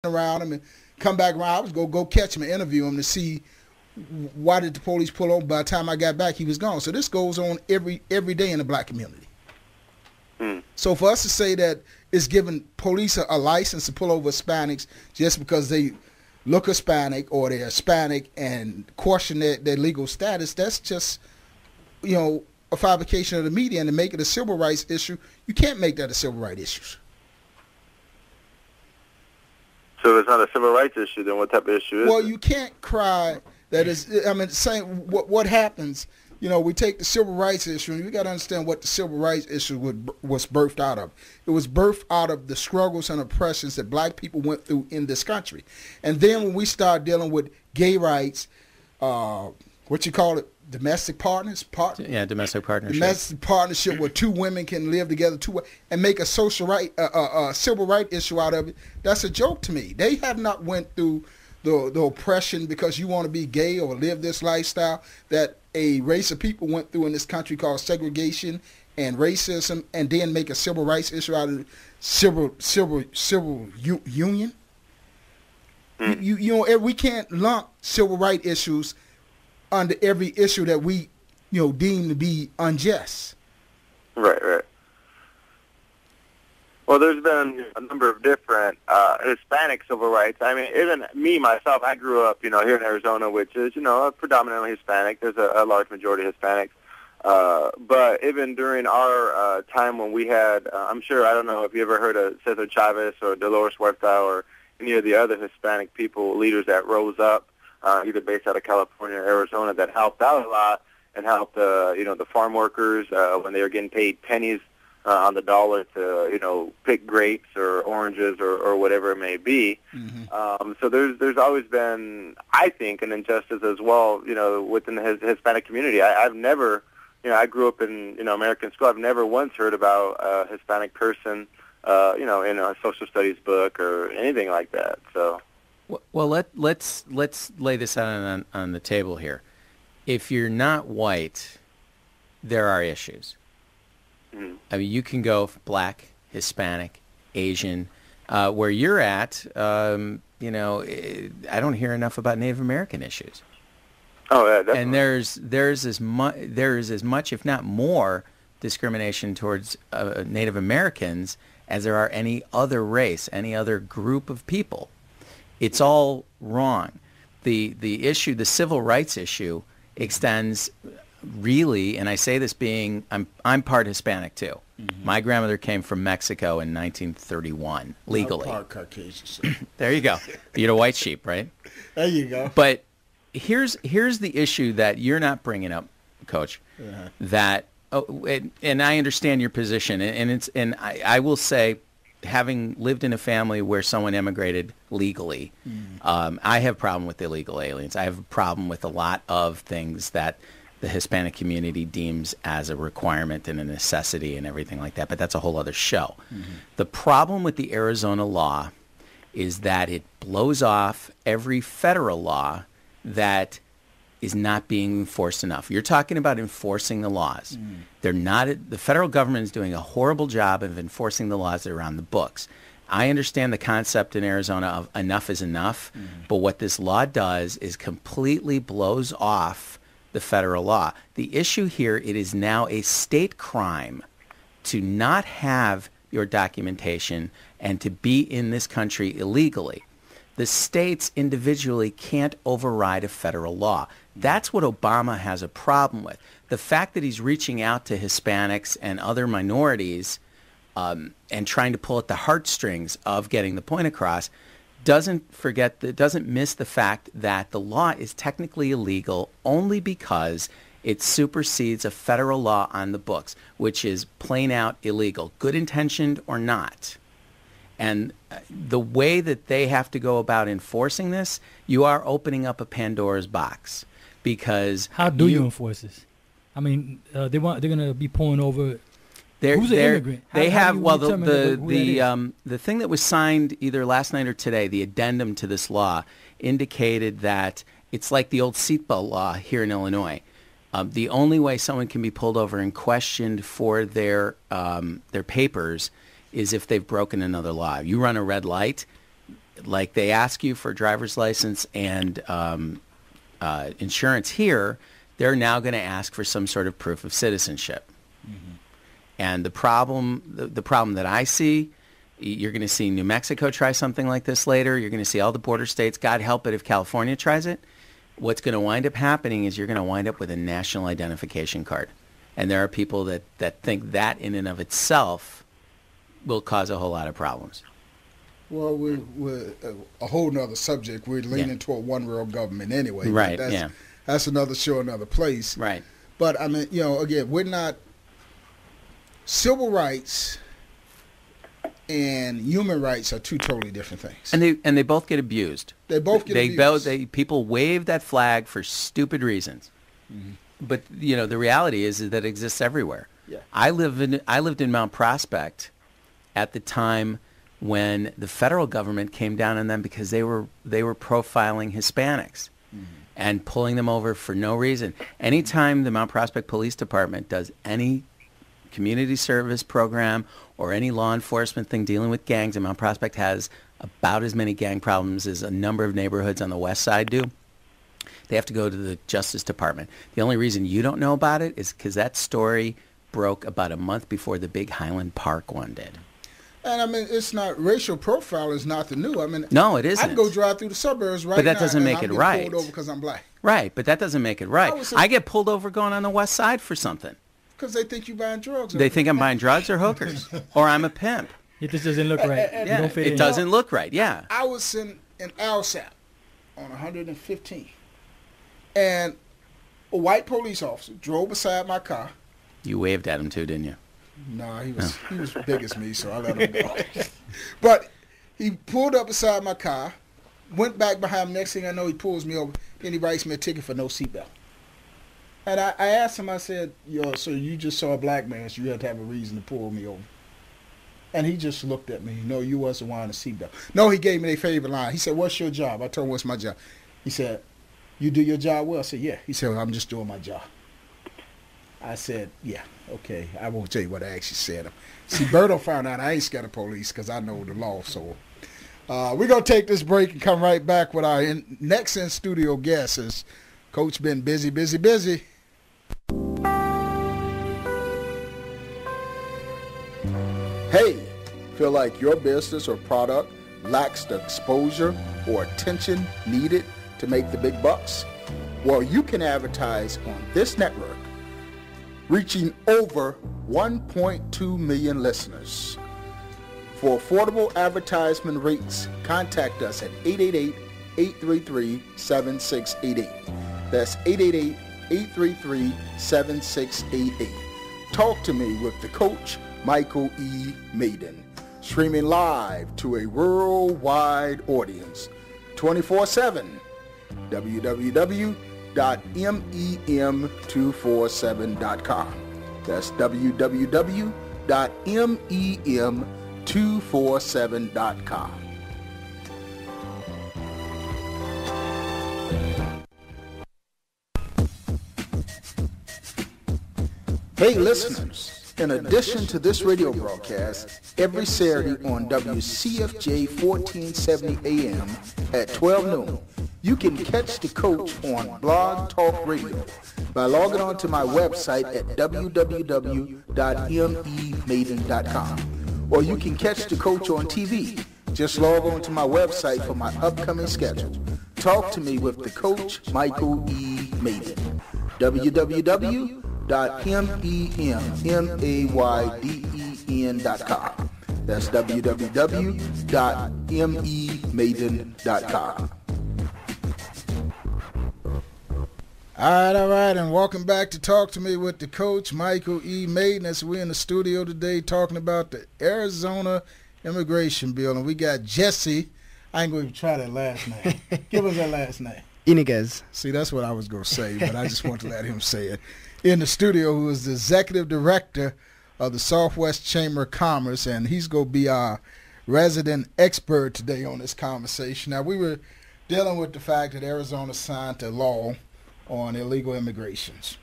around him and come back around. I was going to go catch him and interview him to see why did the police pull over. By the time I got back, he was gone. So this goes on every day in the black community. So for us to say that it's giving police a license to pull over Hispanics just because they look Hispanic or they're Hispanic and question their legal status, that's just, a fabrication of the media, and to make it a civil rights issue, you can't make that a civil rights issue. So if it's not a civil rights issue, then what type of issue is it? Well, you can't cry that is, saying what happens, we take the civil rights issue, and you got to understand what the civil rights issue was birthed out of. It was birthed out of the struggles and oppressions that black people went through in this country. And then when we start dealing with gay rights, domestic partners? Domestic partnership. Domestic partnership where two women can live together and make a social right, civil right issue out of it. That's a joke to me. They have not went through the oppression because you want to be gay or live this lifestyle that a race of people went through in this country called segregation and racism, and then make a civil rights issue out of civil union. We can't lump civil rights issues under every issue that we, deem to be unjust. Right. Well, there's been a number of different Hispanic civil rights. I mean, even me, myself, I grew up, here in Arizona, which is, predominantly Hispanic. There's a large majority of Hispanics. But even during our time when we had, I don't know if you ever heard of Cesar Chavez or Dolores Huerta or any of the other Hispanic leaders that rose up, either based out of California or Arizona, that helped out a lot and helped, the farm workers when they were getting paid pennies on the dollar to, pick grapes or oranges or whatever it may be. Mm-hmm. So there's always been, I think, an injustice as well, within the Hispanic community. I've never, I grew up in, American school. I've never once heard about a Hispanic person, in a social studies book or anything like that. So. Well, let's lay this out on the table here. If you're not white, there are issues. Mm-hmm. I mean, you can go black, Hispanic, Asian. Where you're at, I don't hear enough about Native American issues. Oh, yeah, definitely. And there is as much, if not more, discrimination towards Native Americans as there are any other race, any other group of people. It's all wrong. The issue, the civil rights issue, extends really, and I say this being, I'm part Hispanic too. Mm-hmm. My grandmother came from Mexico in 1931, legally. I'm part Caucasian. There you go. You're a white sheep, right? There you go. But here's the issue that you're not bringing up, Coach. Uh-huh. That and I understand your position, and I will say, having lived in a family where someone immigrated legally, I have a problem with illegal aliens. I have a problem with a lot of things that the Hispanic community deems as a requirement and a necessity and everything like that, but that's a whole other show. Mm-hmm. The problem with the Arizona law is that it blows off every federal law that is not being enforced enough. You're talking about enforcing the laws. They're not. The federal government is doing a horrible job of enforcing the laws that are on the books. I understand the concept in Arizona of enough is enough, but what this law does is completely blows off the federal law. The issue here, it is now a state crime to not have your documentation and to be in this country illegally. The states individually can't override a federal law. That's what Obama has a problem with. The fact that he's reaching out to Hispanics and other minorities and trying to pull at the heartstrings of getting the point across doesn't miss the fact that the law is technically illegal only because it supersedes a federal law on the books, which is plain out illegal, good intentioned or not. And the way that they have to go about enforcing this, you are opening up a Pandora's box. Because how do you enforce this? I mean, they're going to be pulling over. Who's an immigrant? The thing that was signed either last night or today, the addendum to this law, indicated that it's like the old seatbelt law here in Illinois. The only way someone can be pulled over and questioned for their papers is if they've broken another law. You run a red light, like they ask you for a driver's license and insurance here, they're now going to ask for some sort of proof of citizenship. Mm-hmm. And the problem that I see, you're going to see New Mexico try something like this later. You're going to see all the border states. God help it if California tries it. What's going to wind up happening is you're going to wind up with a national identification card. And there are people that think that in and of itself will cause a whole lot of problems. Well, we're a whole nother subject. We're leaning toward one world government anyway. Right, That's another show, another place. Right. But, I mean, again, we're not... Civil rights and human rights are two totally different things. And they both get abused. They both get abused. People wave that flag for stupid reasons. Mm-hmm. But, the reality is that it exists everywhere. Yeah. I lived in Mount Prospect at the time when the federal government came down on them because they were profiling Hispanics and pulling them over for no reason. Anytime the Mount Prospect Police Department does any community service program or any law enforcement thing dealing with gangs, and Mount Prospect has about as many gang problems as a number of neighborhoods on the west side do, they have to go to the Justice Department. The only reason you don't know about it is because that story broke about a month before the big Highland Park one did. And, I mean, it's not, racial profile is not the new. I mean, no, it isn't. I can go drive through the suburbs right now. But that doesn't make it right. Pulled over because I'm black. Right, but that doesn't make it right. I get pulled over going on the west side for something. Because they think you're buying drugs. They think I'm buying drugs or hookers. Or I'm a pimp. It just doesn't look right. Yeah, don't fit it doesn't look right, yeah. I was in Alsap on 115. And a white police officer drove beside my car. You waved at him too, didn't you? No, he was big as me, so I let him go. But he pulled up beside my car, went back behind him. Next thing I know, he pulls me over. Then he writes me a ticket for no seatbelt. And I asked him, I said, so you just saw a black man, so you had to have a reason to pull me over. And he just looked at me. No, you wasn't wearing a seatbelt. No, he gave me their favorite line. He said, what's your job? I told him, what's my job? He said, you do your job well? I said, yeah. He said, well, I'm just doing my job. I said, yeah, okay. I won't tell you what I actually said. See, Berto found out I ain't scared of police because I know the law. So we're going to take this break and come right back with our next in-studio guest. Is Coach been busy. Hey, feel like your business or product lacks the exposure or attention needed to make the big bucks? Well, you can advertise on this network, reaching over 1.2 million listeners. For affordable advertisement rates, contact us at 888-833-7688. That's 888-833-7688. Talk to me with the Coach Michael E. Mayden, streaming live to a worldwide audience, 24/7, www.mem247.com. That's www.mem247.com. Hey listeners, in addition to this radio broadcast, every Saturday on WCFJ 1470 AM at 12 noon, you can catch the coach on Blog Talk Radio by logging on to my website at www.memaiden.com. Or you can catch the coach on TV. Just log on to my website for my upcoming schedule. Talk to me with the Coach Michael E. Mayden. www.memaiden.com. That's www.memaiden.com. All right, and welcome back to Talk to Me with the Coach, Michael E. Mayden. As we're in the studio today talking about the Arizona immigration bill, and we got Jesse. I ain't going to try that last name. Give us that last name. Iniguez. See, that's what I was going to say, but I just want to let him say it. In the studio, who is the executive director of the Southwest Chamber of Commerce, and he's going to be our resident expert today on this conversation. Now, we were dealing with the fact that Arizona signed a law on illegal immigrations,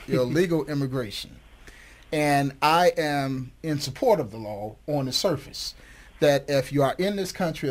illegal immigration. And I am in support of the law on the surface, that if you are in this country